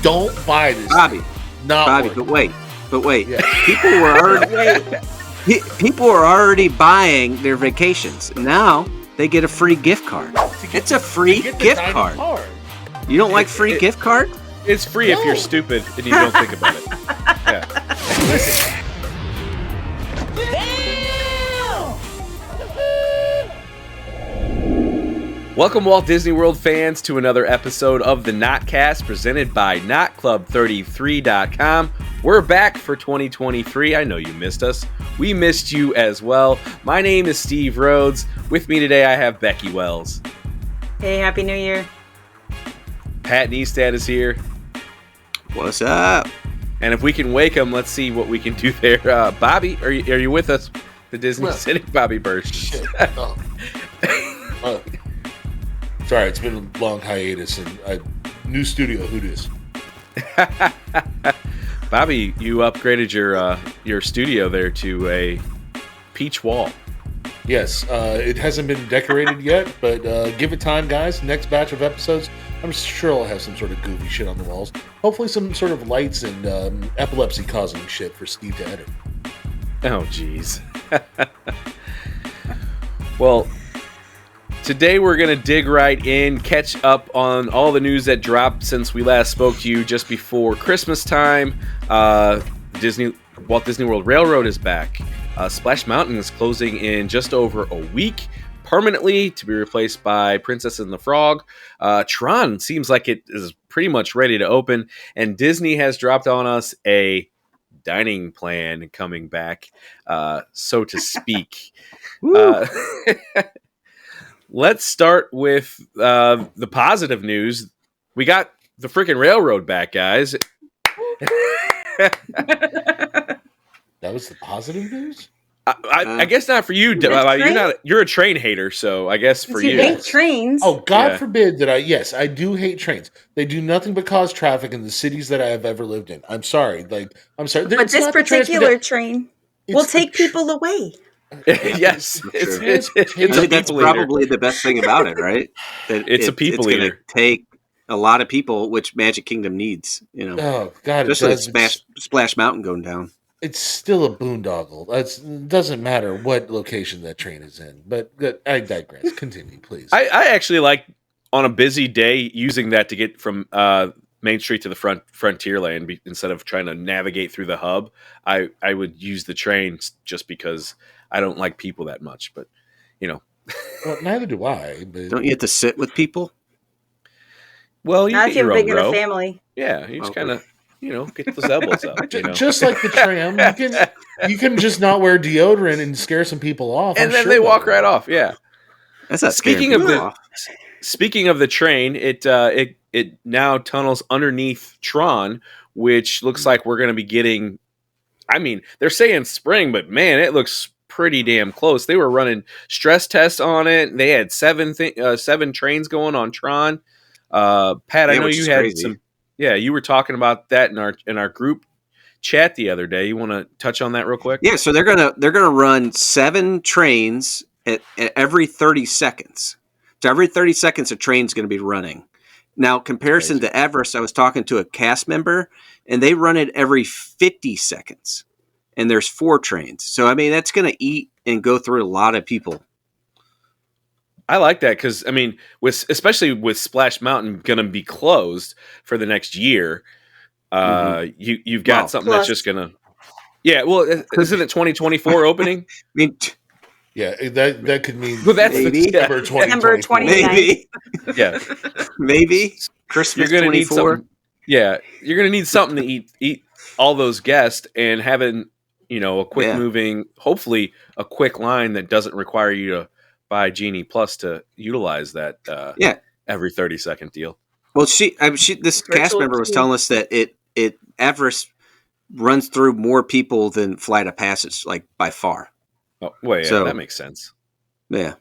Don't buy this, Bobby. Not Bobby, worth but wait. Yeah. People were already buying their vacations. Now they get a free gift card. It's a free gift card. You don't like free gift card? It's free if you're stupid and you don't think about it. Yeah. Listen. Welcome, Walt Disney World fans, to another episode of the Notcast presented by NotClub33.com. We're back for 2023. I know you missed us. We missed you as well. My name is Steve Rhodes. With me today, I have Becky Wells. Hey, Happy New Year. Pat Neestad is here. What's up? And if we can wake him, let's see what we can do there. Bobby, are you with us? The Disney City Bobby Burst. Shit. Sorry, it's been a long hiatus and new studio. Who dis? Bobby, you upgraded your studio there to a peach wall. Yes, it hasn't been decorated yet, but give it time, guys. Next batch of episodes, I'm sure I'll have some sort of goofy shit on the walls. Hopefully some sort of lights and epilepsy-causing shit for Steve to edit. Oh, jeez. Well, today we're going to dig right in, catch up on all the news that dropped since we last spoke to you just before Christmas time. Walt Disney World Railroad is back. Splash Mountain is closing in just over a week permanently to be replaced by Princess and the Frog. Tron seems like it is pretty much ready to open, and Disney has dropped on us a dining plan coming back, so to speak. Let's start with the positive news. We got the freaking railroad back, guys. That was the positive news? I guess not for you. You're a train hater, so I guess for you. You hate trains. Oh, God forbid that I do hate trains. They do nothing but cause traffic in the cities that I have ever lived in. I'm sorry. I'm sorry. But this particular train will take people away. Yes. I think that's probably the best thing about it, right? That it's a people eater. It's going to take a lot of people, which Magic Kingdom needs. Oh, God. Just like Splash Mountain going down. It's still a boondoggle. It doesn't matter what location that train is in. But I digress. Continue, please. I actually like, on a busy day, using that to get from Main Street to the Frontierland instead of trying to navigate through the hub. I would use the train just because I don't like people that much. But, Well, neither do I. But... Don't you have to sit with people? Well, you not get if you're your big own in a row. family. Yeah, you just kind of... get those elbows up. Just like the tram, you can just not wear deodorant and scare some people off, and then they walk right off. Yeah. That's not speaking of the train. It now tunnels underneath Tron, which looks like we're going to be getting. I mean, they're saying spring, but man, it looks pretty damn close. They were running stress tests on it. They had seven trains going on Tron. Pat, I know you had crazy. Some. Yeah, you were talking about that in our group chat the other day. You want to touch on that real quick? Yeah, so they're gonna run 7 trains at every 30 seconds. So every 30 seconds, a train's going to be running. Now, comparison to Everest, I was talking to a cast member, and they run it every 50 seconds, and there's 4 trains. So I mean, that's going to eat and go through a lot of people. I like that because, I mean, especially with Splash Mountain going to be closed for the next year, you've got something that's just going to... Yeah, well, isn't it 2024 opening? I mean... Yeah, that could mean maybe December 2024. Maybe. Yeah. Maybe. Christmas you're gonna 24. You're going to need something to eat all those guests, and having, a quick moving, hopefully a quick line that doesn't require you to buy Genie Plus to utilize that every 30-second deal. Well, this cast member was telling us that Everest runs through more people than Flight of Passage, like by far. Oh, well, yeah, that makes sense. Yeah.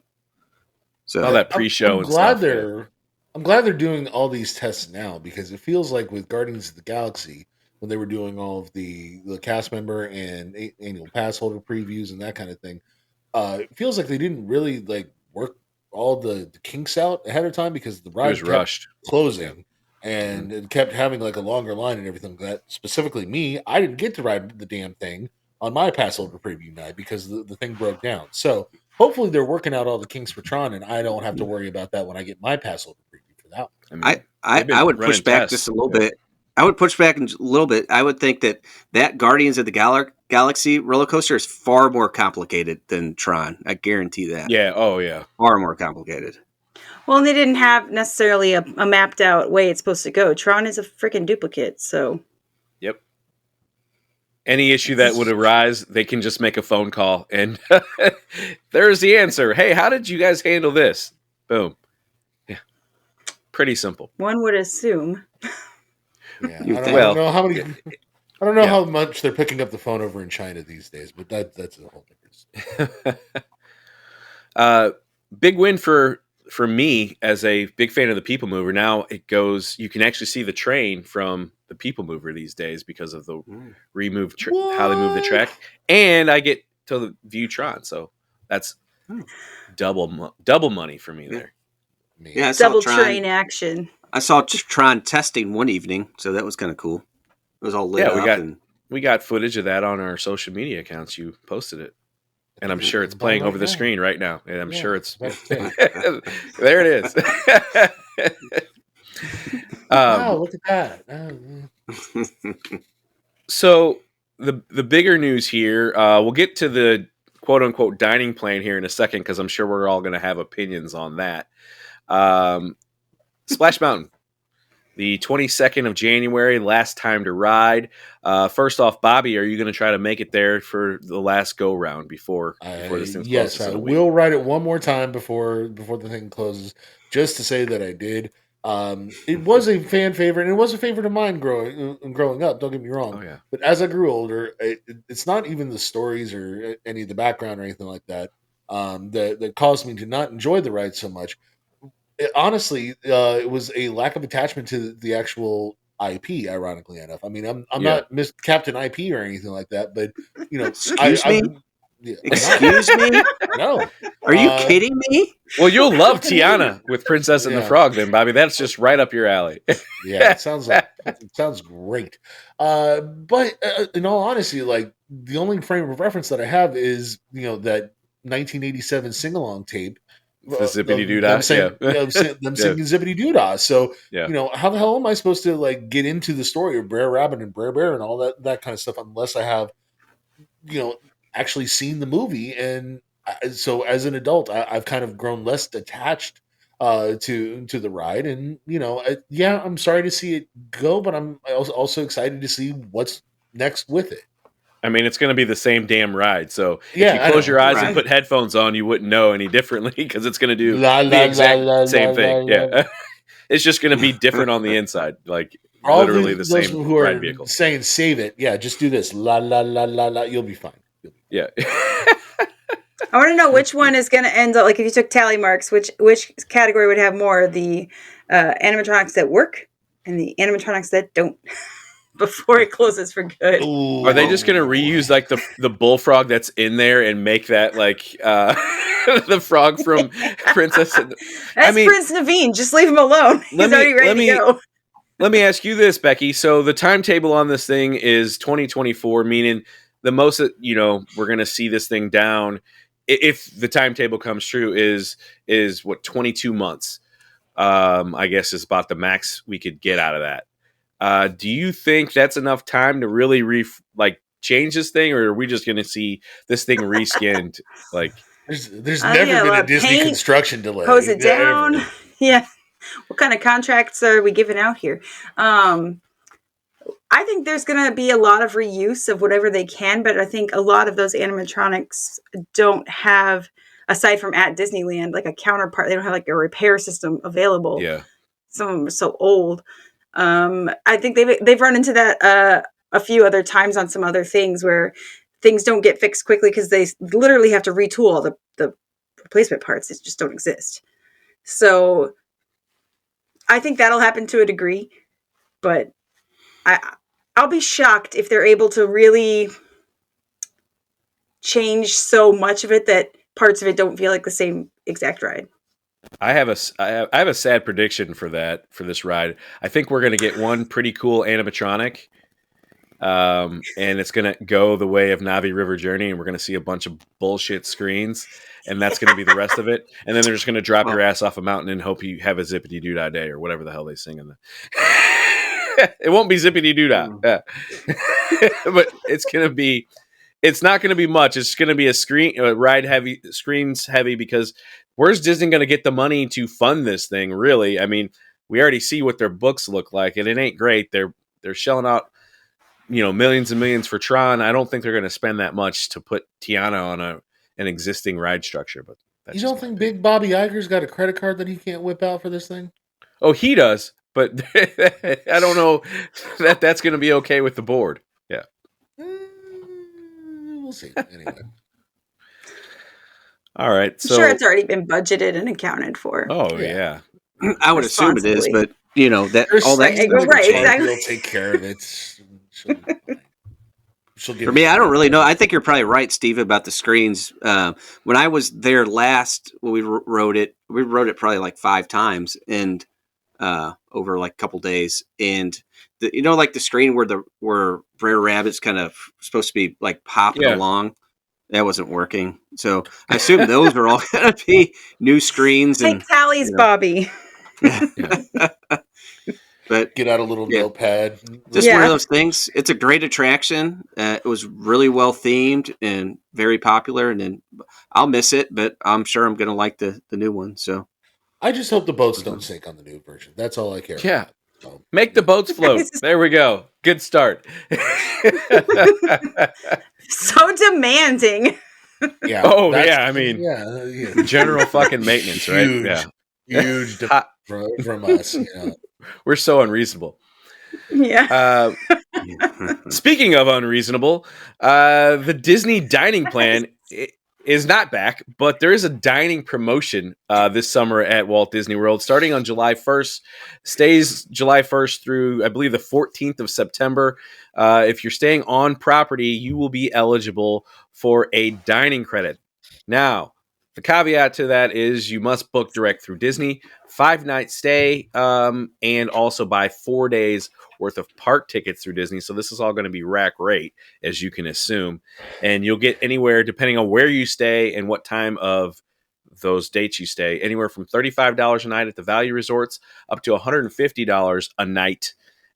So all that pre-show I'm glad they're doing all these tests now, because it feels like with Guardians of the Galaxy, when they were doing all of the cast member and annual pass holder previews and that kind of thing, it feels like they didn't really work all the kinks out ahead of time because the ride was rushed closing, and it kept having like a longer line and everything like that. Specifically, me, I didn't get to ride the damn thing on my pass holder preview night because the thing broke down. So hopefully they're working out all the kinks for Tron, and I don't have to worry about that when I get my pass holder preview for that one. I mean, I would push back just a little bit. I would push back a little bit. I would think that Guardians of the Galaxy roller coaster is far more complicated than Tron. I guarantee that. Yeah. Oh, yeah. Far more complicated. Well, and they didn't have necessarily a mapped out way it's supposed to go. Tron is a freaking duplicate, so. Yep. Any issue that would arise, they can just make a phone call, and there's the answer. Hey, how did you guys handle this? Boom. Yeah. Pretty simple. One would assume. Yeah, I don't know how many. I don't know how much they're picking up the phone over in China these days, but that's a whole different story. Big win for me as a big fan of the People Mover. Now it goes. You can actually see the train from the People Mover these days because of the remove how they move the track, and I get to view Tron. So that's double money for me there. Yeah, I saw double Tron. train action. I saw Tron testing one evening, so that was kind of cool. It was all lit up. We got footage of that on our social media accounts. You posted it, and I'm sure it's playing over the screen right now. And I'm sure it's there. It is. Wow, look at that! So the bigger news here. We'll get to the quote unquote dining plan here in a second because I'm sure we're all going to have opinions on that. Splash Mountain, the 22nd of January, last time to ride. First off, Bobby, are you going to try to make it there for the last go round before this thing closes? Yes, I will ride it one more time before the thing closes, just to say that I did. It was a fan favorite, and it was a favorite of mine growing up. Don't get me wrong. Oh, yeah. But as I grew older, it's not even the stories or any of the background or anything like that that caused me to not enjoy the ride so much. Honestly, it was a lack of attachment to the actual IP. Ironically enough, I mean, I'm not Miss Captain IP or anything like that, but Excuse me. Yeah, Excuse me. no. Are you kidding me? Well, you'll love Tiana with Princess and the Frog, then, Bobby. That's just right up your alley. Yeah, it sounds great. But in all honesty, like the only frame of reference that I have is that 1987 sing along tape. The Zippity Doodah, them singing Zippity Doodah. So, yeah. How the hell am I supposed to like get into the story of Brer Rabbit and Brer Bear and all that kind of stuff unless I have, actually seen the movie? And so, as an adult, I've kind of grown less attached to the ride, and I'm sorry to see it go, but I'm also excited to see what's next with it. I mean, it's going to be the same damn ride. So if you close your eyes and put headphones on, you wouldn't know any differently because it's going to do the exact same thing. Yeah. It's just going to be different on the inside. Like literally the same who ride are vehicle. Saying save it. Yeah, just do this. La, la, la, la, la. You'll be fine. Yeah. I want to know which one is going to end up, like if you took tally marks, which category would have more, the animatronics that work and the animatronics that don't. Before it closes for good. Ooh. Are they just going to reuse like the bullfrog that's in there and make that like the frog from Princess? That's Prince Naveen. Just leave him alone. He's already ready to go. Let me ask you this, Becky. So the timetable on this thing is 2024, meaning the most that we're going to see this thing down, if the timetable comes true, is what, 22 months. I guess is about the max we could get out of that. Do you think that's enough time to really change this thing, or are we just going to see this thing reskinned? Like, there's never been a Disney construction delay. Hose it down. Yeah. What kind of contracts are we giving out here? I think there's going to be a lot of reuse of whatever they can, but I think a lot of those animatronics don't have, aside from at Disneyland, like a counterpart. They don't have like a repair system available. Yeah. Some of them are so old. I think they've run into that a few other times on some other things where things don't get fixed quickly because they literally have to retool all the replacement parts that just don't exist. So I think that'll happen to a degree, but I'll be shocked if they're able to really change so much of it that parts of it don't feel like the same exact ride. I have a sad prediction for this ride. I think we're going to get one pretty cool animatronic, and it's going to go the way of Navi River Journey, and we're going to see a bunch of bullshit screens, and that's going to be the rest of it. And then they're just going to drop your ass off a mountain and hope you have a zippity doo dah day or whatever the hell they sing in the. It won't be zippity doo dah, but it's going to be. It's not going to be much. It's going to be a screens heavy, because where's Disney going to get the money to fund this thing? Really, I mean, we already see what their books look like, and it ain't great. They're shelling out, millions and millions for Tron. I don't think they're going to spend that much to put Tiana on an existing ride structure. But you don't think Big Bobby Iger's got a credit card that he can't whip out for this thing? Oh, he does, but I don't know that that's going to be okay with the board. Yeah. We'll see. Anyway. All right. I'm sure it's already been budgeted and accounted for. Oh yeah. I would assume it is, but that all that. Right, exactly. She'll take care of it. For me, I don't really know. I think you're probably right, Steve, about the screens. When I was there last, when we rode it probably like 5 times, and over like a couple days, and like the screen where Brer Rabbit's kind of supposed to be like hopping along, that wasn't working. So I assume those are all going to be new screens. Take tallies, Bobby. But get out a little notepad. Just one of those things. It's a great attraction. It was really well themed and very popular. And then I'll miss it, but I'm sure I'm going to like the new one. So I just hope the boats don't sink on the new version. That's all I care about. Yeah. Make the boats float. There we go. Good start. So demanding. Yeah. Oh, yeah. I mean, yeah. General fucking maintenance, right? Huge, yeah. Huge from us. We're so unreasonable. Yeah. Speaking of unreasonable, the Disney dining plan is not back, but there is a dining promotion this summer at Walt Disney World starting on July 1st, stays July 1st through, I believe, the 14th of September. If you're staying on property, you will be eligible for a dining credit. Now, the caveat to that is you must book direct through Disney, 5-night stay, and also buy 4 days worth of park tickets through Disney. So this is all going to be rack rate, as you can assume. And you'll get anywhere, depending on where you stay and what time of those dates you stay, anywhere from $35 a night at the value resorts up to $150 a night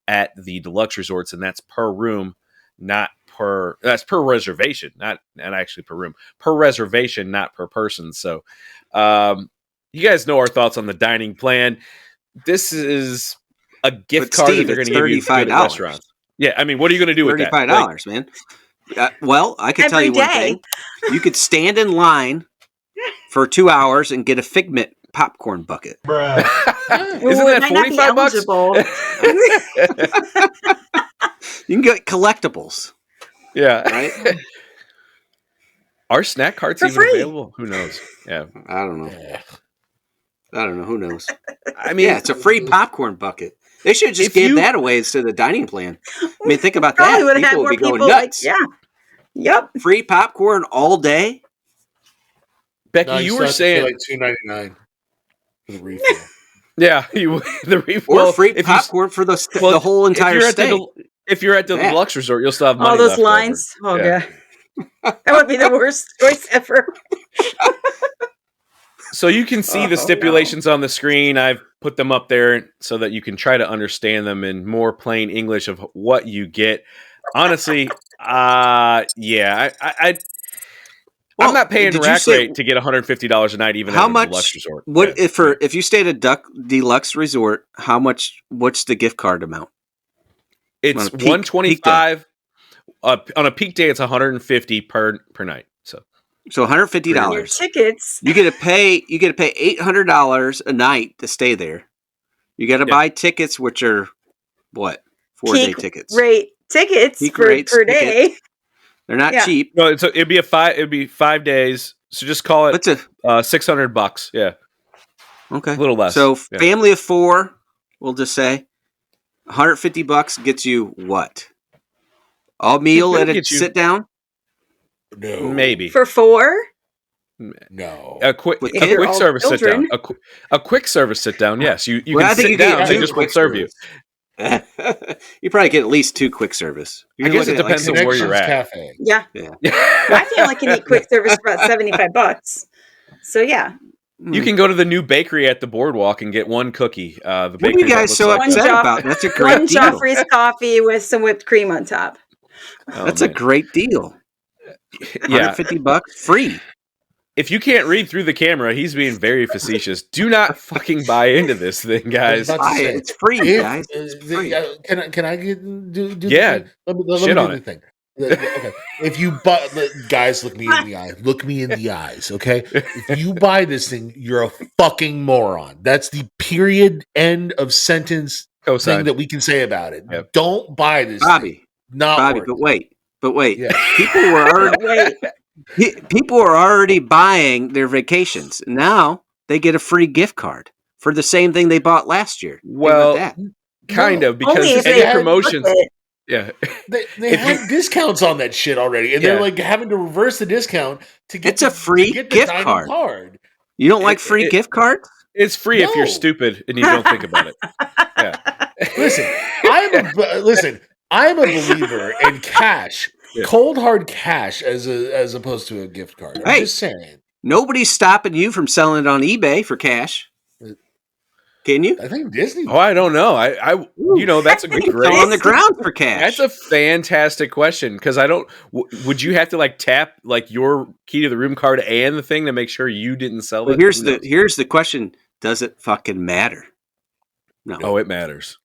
at the deluxe resorts. And that's per room, that's per reservation, not actually per room, per reservation, not per person. So you guys know our thoughts on the dining plan. This is a gift card that they're going to give you at restaurants. Yeah, I mean, what are you going to do with that? $35, man. Well, I could tell you one thing. You could stand in line for 2 hours and get a Figment popcorn bucket. Bruh. Isn't that $45? You can get collectibles. Yeah. Right? Are snack carts even available? Who knows? Yeah. I don't know. Who knows? I mean, it's a free popcorn bucket. They should just give that away instead of the dining plan. I mean, think about that. People would be going nuts. Yep. Free popcorn all day. Becky, you were saying like $2.99 for the refill. Yeah, the refill or free popcorn for the whole entire stay. If you're at the deluxe resort, you'll still have money. All those lines. Over. Oh yeah. That would be the worst choice ever. So you can see the stipulations on the screen. I've put them up there so that you can try to understand them in more plain English of what you get. Honestly, I'm not paying rack rate to get $150 a night, even at a deluxe resort. If you stayed at a deluxe resort, what's the gift card amount? It's $125 on a peak day. It's $150 per night. So $150. Your tickets. You get to pay $800 a night to stay there. You got to buy tickets, which are what? 4-day tickets. Rate tickets per day. They're not cheap. No, it'd be 5 days. So just call it $600. Yeah. Okay. A little less. So family of 4, we'll just say $150 gets you what? All meal at a sit down? No. Maybe. For 4? No. A quick With a kids? quick All service sit down. children. A quick service sit down. Yes, you Well, I can think sit you can down. get They two just quick won't serve you. service. You probably get at least 2 quick service. I guess it depends on where you're Connections at. Cafe. Yeah. Yeah. My family can eat quick service for about $75. So yeah. You can go to the new bakery at the boardwalk and get one cookie. The What are bakery you that guys looks so like One that. upset Joff- about? That's a great One deal. Joffrey's coffee with some whipped cream on top. Oh, That's a man. great deal. Yeah. $150 free. If you can't read through the camera, he's being very facetious. Do not fucking buy into this thing, guys. I was about to Buy say, it. It's free, if, guys. It's the- free. can I get do Yeah. the thing? Let Shit me on do it. the thing. Okay. If you buy, guys, look me in the eye. Look me in the eyes. Okay. If you buy this thing, you're a fucking moron. That's the period end of sentence thing Cosign. that we can say about it. Yep. Don't buy this, thing. Bobby, Not Bobby, worth but wait. it. Yeah. People were already Wait. people were already buying their vacations. Now they get a free gift card for the same thing they bought last year. Think about Well, that. kind No. of, because Only if any they had promotions. worth it. Yeah. They If had discounts on that shit already, and Yeah. they're like having to reverse the discount to get It's a free to get the gift dining card. You don't like free it- gift cards? It's free if you're No. stupid and you don't think about it. Listen, I'm a believer in cash, Yeah. cold hard cash, as opposed to a gift card. I'm Hey. just saying. Nobody's stopping you from selling it on eBay for cash. Can you? I think Disney. Oh, I don't know. That's a great. Sell on the ground for cash. That's a fantastic question because I don't. Would you have to like tap like your key to the room card and the thing to make sure you didn't sell But it? here's Who the knows? here's the question: does it fucking matter? No. Oh, it matters.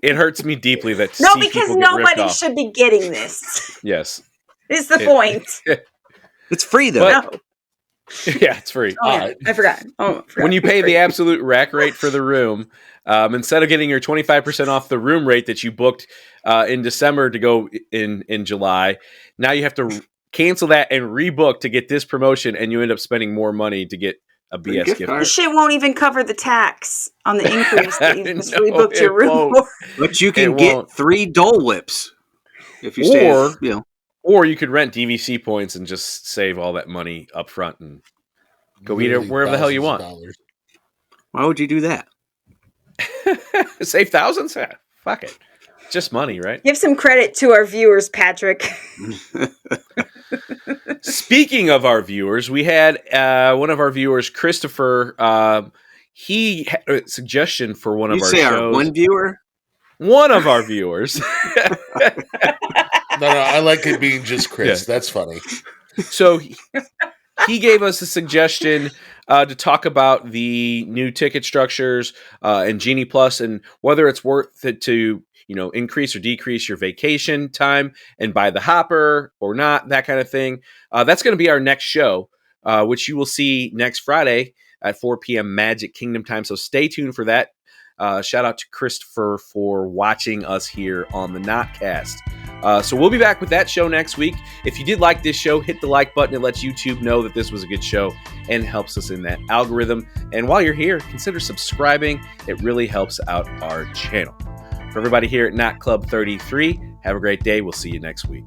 It hurts me deeply that No, see because people get ripped nobody off. should be getting this. Yes, Is the It- point. It's free though. But- No. yeah, it's free. Oh, yeah. Alright. I forgot. Oh, I forgot. When you pay the absolute rack rate for the room, instead of getting your 25% off the room rate that you booked in December to go in July, now you have to cancel that and rebook to get this promotion, and you end up spending more money to get a Free BS gift gift card. This shit won't even cover the tax on the increase that you just No, rebooked it your room won't. for. But you It can get won't. 3 Dole Whips if you stay. Or- Or you could rent DVC points and just save all that money up front and go eat it Literally wherever the hell you thousands want. of dollars. Why would you do that? Save thousands? Yeah, fuck it. Just money, right? Give some credit to our viewers, Patrick. Speaking of our viewers, we had one of our viewers, Christopher. He had a suggestion for one of You our say shows. our one viewer? One of our viewers. No, I like it being just Chris. Yeah. That's funny. So he gave us a suggestion to talk about the new ticket structures and Genie Plus and whether it's worth it to increase or decrease your vacation time and buy the hopper or not, that kind of thing. That's going to be our next show, which you will see next Friday at 4 p.m. Magic Kingdom time. So stay tuned for that. Shout out to Christopher for watching us here on the Notcast. So we'll be back with that show next week. If you did like this show, hit the like button. It lets YouTube know that this was a good show and helps us in that algorithm. And while you're here, consider subscribing. It really helps out our channel. For everybody here at Not Club 33, have a great day. We'll see you next week.